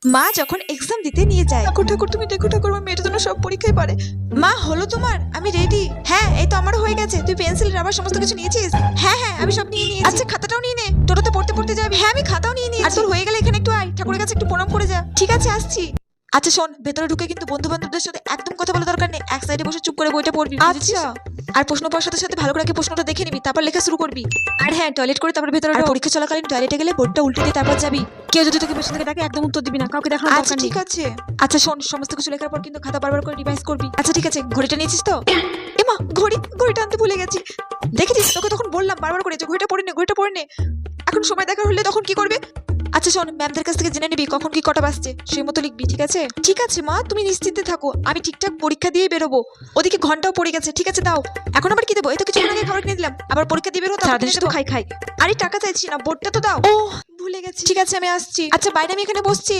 মা যখন এক্সাম দিতে নিয়ে যায়, ঠাকুর ঠাকুর তুমি দেখো ঠাকুর, আমার মেয়েটা যেন সব পরীক্ষায় পারে। মা হলো তোমার? আমি রেডি। হ্যাঁ এই তো আমারও হয়ে গেছে। তুই পেন্সিল রাবার সমস্ত কিছু নিয়েছিস? হ্যাঁ হ্যাঁ আমি সব নিয়ে নিয়েছি। আচ্ছা খাতাটাও নিয়ে নে, টোটোতে পড়তে পড়তে যাবি। হ্যাঁ আমি খাতাও নিয়ে নিয়েছি। আর তোর হয়ে গেলে এখানে একটু আয়, ঠাকুরের কাছে একটু প্রণাম করে যা। ঠিক আছে আসছি। আচ্ছা শোন, ভেতরে ঢুকে কিন্তু বন্ধু বান্ধবদের সাথে একদম কথা বলা দরকার নেই। এক সাইডে বসে চুপ করে বইটা পড়বি। আচ্ছা। আর প্রশ্ন পড়ার সাথে সাথে ভালো করে আগে প্রশ্নটা দেখে নিবি, তারপর লেখা শুরু করবি। আর হ্যাঁ টয়লেট করে তারপর ভেতরে ঢোক। পরীক্ষা চলাকালীন টয়লেটে গেলে বোর্ডটা উল্টে দিয়ে তারপর যাবি। কেউ যদি তোকে পেছন থেকে ডাকে একদম উত্তর দিবি না, কাউকে দেখানোর দরকার নেই। ঠিক আছে। আচ্ছা শোন, সমস্ত কিছু লেখার পর কিন্তু খাতা বারবার করে রিভাইজ করবি। আচ্ছা ঠিক আছে। ঘড়িটা নিয়েছিস তো? এমা ঘড়িটা আনতে ভুলে গেছি। দেখেছিস তোকে তখন বললাম বারবার করে যে ঘড়িটা পড়ে নে। এখন সময় দেখা হলে তখন কি করবে? আচ্ছা শোন, ম্যামদের কাছ থেকে জেনে নিবি কখন কি কটা বাজছে, সেই মতো লিখবি। ঠিক আছে? ঠিক আছে মা, তুমি নিশ্চিন্তে থাকো, আমি ঠিকঠাক পরীক্ষা দিয়ে বেরোবো। ওদিকে ঘন্টাও পড়ে গেছে। ঠিক আছে দাও। এখন আবার কি দেবো? এই তো কিছুক্ষণ আগে খাবার কিনে দিলাম, আবার পরীক্ষা দিয়ে বেরোবো। সারাদিন শুধু খাই। আরে টাকা চাইছি না, বোর্ডটা তো দাও। ও ভুলে গেছি। ঠিক আছে আমি আসছি। আচ্ছা বাইরে আমি এখানে বসছি।